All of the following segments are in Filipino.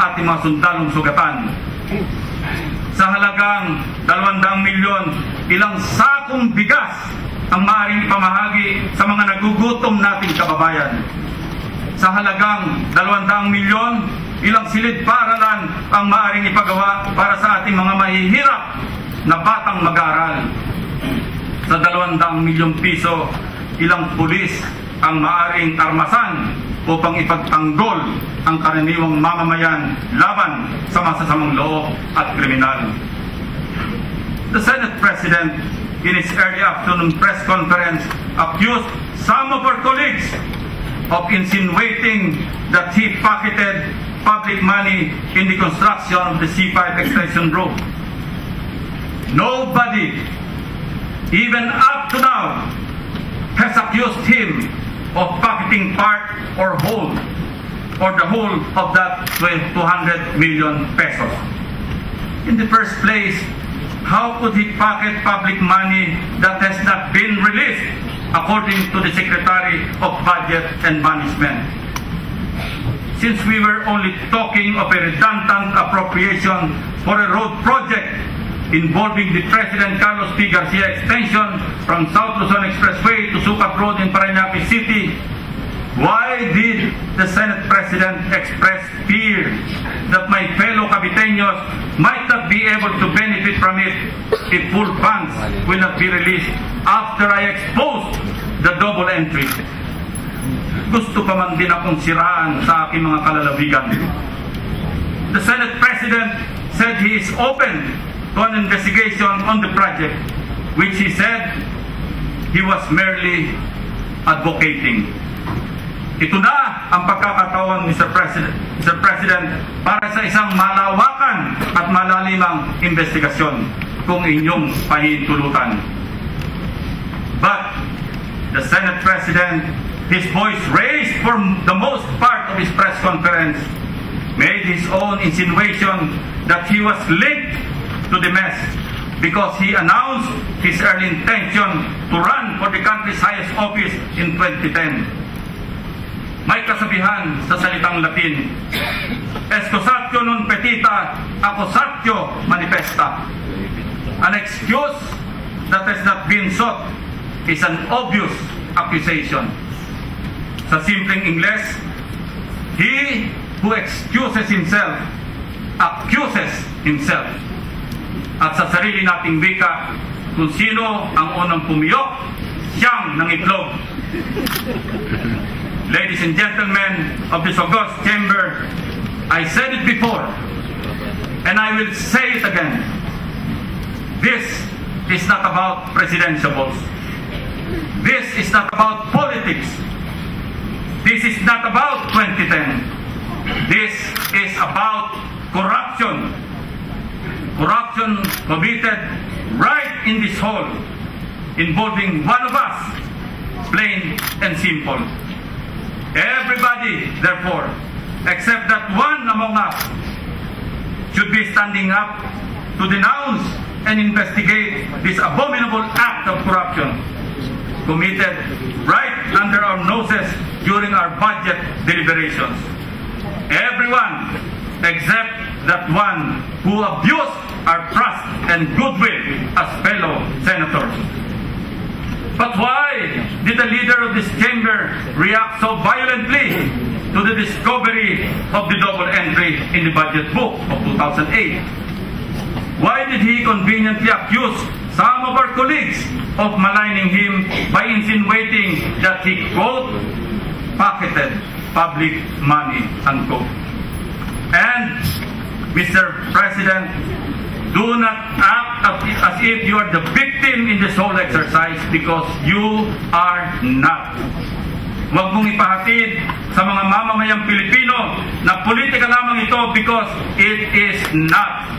ating mga sundalong sugatan. Sa halagang 200 milyon, ilang sakong bigas ang maaaring ipamahagi sa mga nagugutom nating kababayan. Sa halagang 200 milyon, ilang silid paaralan ang maaaring ipagawa para sa ating mga mahihirap na batang mag-aaral. Sa 200 milyong piso, ilang pulis ang maaaring armasan upang ipagtanggol ang karaniwang mamamayan laban sa masasamang loob at kriminal. The Senate President, in his early afternoon press conference, accused some of our colleagues of insinuating that he pocketed public money in the construction of the C5 extension road. Nobody, even up to now, has accused him of pocketing part or the whole of that 200 million pesos. In the first place, how could he pocket public money that has not been released according to the Secretary of Budget and Management? Since we were only talking of a redundant appropriation for a road project involving the President Carlos P. Garcia extension from South Luzon Expressway to Sucat Road in Parañaque City, why did the Senate President express fear that my fellow Caviteños might not be able to benefit from it if full funds will not be released after I exposed the double entry? Gusto pa man din akong siraan sa aking mga kalalabigan. The Senate President said he is open to an investigation on the project, which he said he was merely advocating. Ito na ang pagkakataon, Mr. President, para sa isang malawakan at malalimang investigasyon kung inyong pahintulutan. But the Senate President, his voice raised for the most part of his press conference, made his own insinuation that he was linked to the mess because he announced his early intention to run for the country's highest office in 2010. May kasabihan sa salitang Latin, excusatio non petita, accusatio manifesta. An excuse that has not been sought is an obvious accusation. Sa simpleng Ingles, he who excuses himself accuses himself. At sa sarili nating wika, kung sino ang unang pumiyok, siyang nangitlog. Ladies and gentlemen of this august chamber, I said it before, and I will say it again. This is not about presidentiables. This is not about politics. This is not about 2010. This is about corruption. Corruption committed right in this hall, involving one of us, plain and simple. Everybody, therefore, except that one among us, should be standing up to denounce and investigate this abominable act of corruption committed right under our noses during our budget deliberations. Everyone except that one who abused our trust and goodwill as fellow senators. But why did the leader of this chamber react so violently to the discovery of the double entry in the budget book of 2008? Why did he conveniently accuse some of our colleagues of maligning him by insinuating that he, quote, pocketed public money, unquote? And, Mr. President, do not act as if you are the victim in this whole exercise, because you are not. Huwag mong ipahatid sa mga mamamayang Pilipino na politika lamang ito, because it is not.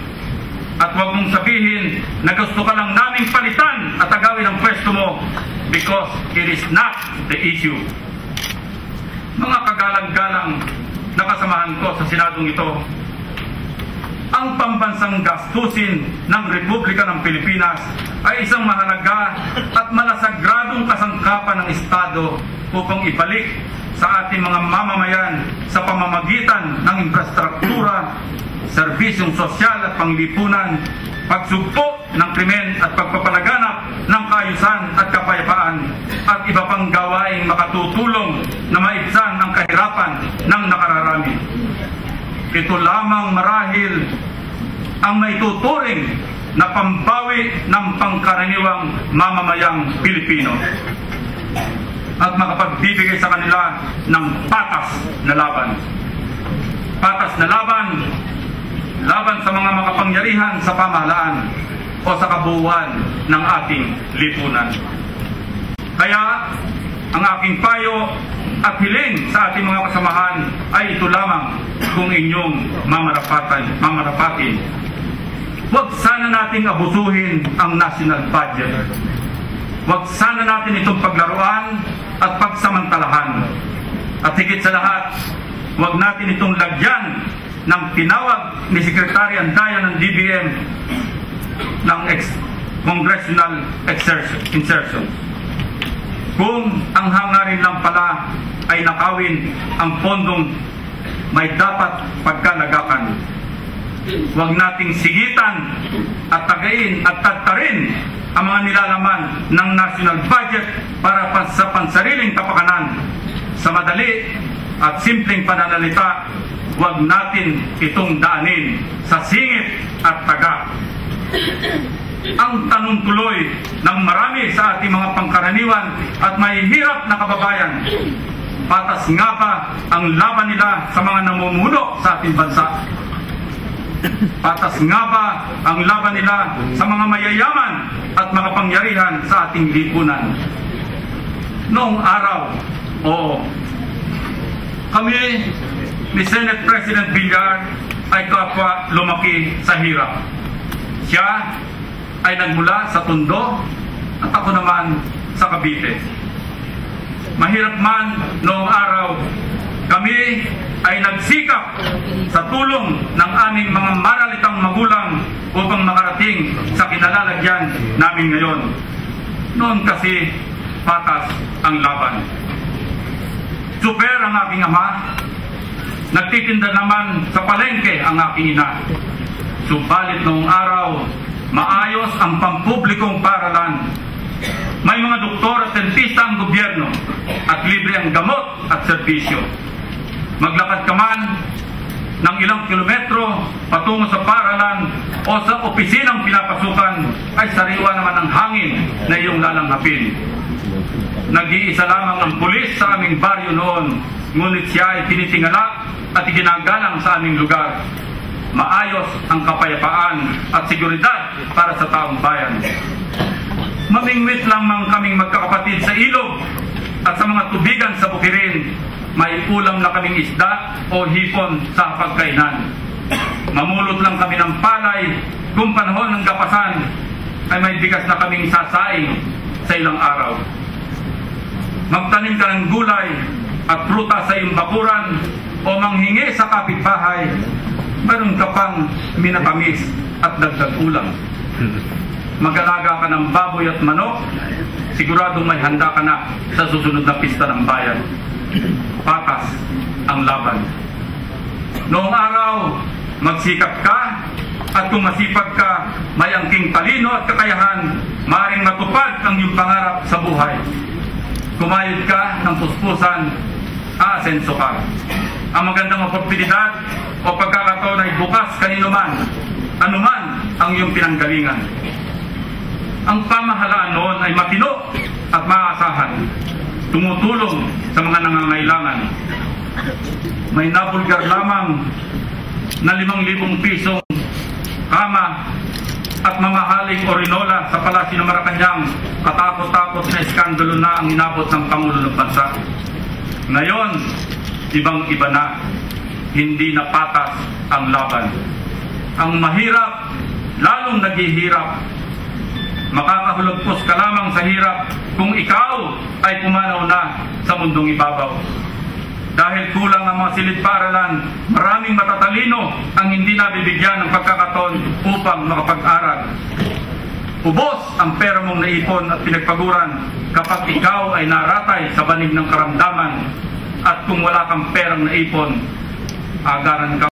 At huwag mong sabihin na gusto ka lang naming palitan at agawin ang pwesto mo, because it is not the issue. Mga kagalang-galang na kasamahan ko sa Senadong ito, ang pambansang gastusin ng Republika ng Pilipinas ay isang mahalaga at malasagradong kasangkapan ng Estado upang ibalik sa ating mga mamamayan sa pamamagitan ng infrastruktura, serbisyong sosyal at panglipunan, pagsugpo ng krimen at pagpapalaganap ng kaayusan at kapayapaan, at iba pang gawaing makatutulong na maibsan ang kahirapan ng nakararami. Ito lamang marahil ang maituturing na pambawi ng pangkaraniwang mamamayang Pilipino at makapagbibigay sa kanila ng patas na laban. Patas na laban, laban sa mga makapangyarihan sa pamahalaan o sa kabuuan ng ating lipunan. Kaya ang aking payo at hiling sa ating mga kasamahan ay ito lamang kung inyong mamarapatin. Huwag sana nating abusuhin ang national budget. Huwag sana natin itong paglaruan at pagsamantalahan. At higit sa lahat, huwag natin itong lagyan ng tinawag ni Secretary Andaya ng DBM ng congressional insertion. Kung ang hangarin lang pala ay nakawin ang pondong may dapat pagkalagakan, huwag nating sigitan at tagain at tagtarin ang mga nilalaman ng national budget para sa pansariling kapakanan. Sa madali at simpleng pananalita, huwag natin itong daanin sa singit at taga. Ang tanong tuloy ng marami sa ating mga pangkaraniwan at mahihirap na kababayan, patas nga ba ang laban nila sa mga namumuno sa ating bansa? Patas nga ba ang laban nila sa mga mayayaman at makapangyarihan sa ating lipunan? Noong araw, kami ni Senate President Villar ay kapwa lumaki sa hirap. Siya ay nagmula sa Tondo at ako naman sa Cavite. Mahirap man noong araw, kami ay nagsikap sa tulong ng aming mga maralitang magulang upang makarating sa kinalalagyan namin ngayon. Noon kasi patas ang laban. Super ang aking ama, nagtitinda naman sa palengke ang aking ina. Subalit noong araw, maayos ang pampublikong paaralan. May mga doktor at dentista ang gobyerno at libre ang gamot at serbisyo. Maglakad ka man ng ilang kilometro patungo sa paaralan o sa opisinang pinapasukan ay sariwa naman ang hangin na iyong lalanghapin. Nag-iisa lamang ang pulis sa aming baryo noon, ngunit siya ay tinitingala at iginagalang sa aming lugar. Maayos ang kapayapaan at seguridad para sa taong bayan. Mamingwit lamang kaming magkakapatid sa ilog at sa mga tubigan sa bukirin, may ulam na kaming isda o hipon sa pagkainan. Mamulot lang kami ng palay kung panahon ng gapasan ay may bigas na kaming sasaing sa ilang araw. Magtanim ka ng gulay at prutas sa iyong bakuran o manghingi sa kapitbahay, meron ka pang minatamis at dagdag ulam. Mag-alaga ka ng baboy at manok, siguradong may handa ka na sa susunod na pista ng bayan. Patas ang laban. Noong araw, magsikap ka at kung masipag ka, may angking talino at kakayahan, maaaring matupad ang iyong pangarap sa buhay. Kumayod ka ng puspusan, aasenso ka. Ang magandang oportunidad o pagkakataon ay bukas kanino man, anuman ang iyong pinanggalingan. Ang pamahalaan noon ay matino at maaasahan, tumutulong sa mga nangangailangan. May nabulgar lamang na 5,000 pisong kama at mamahaling orinola sa Palasyo ng Malacanang, katakot-takot na iskandalo na ang inabot ng Pangulo ng Bansa. Ngayon, ibang-iba na, hindi na patas ang laban. Ang mahirap, lalong naghihirap. Makakahulagpos ka lamang sa hirap kung ikaw ay pumanaw na sa mundong ibabaw. Dahil kulang ang mga silid-paaralan, maraming matatalino ang hindi nabibigyan ng pagkakataon upang makapag-aral. Ubos ang pera mong naipon at pinagpaguran kapag ikaw ay naratay sa banig ng karamdaman. at kung wala kang perang naipon, agaran ka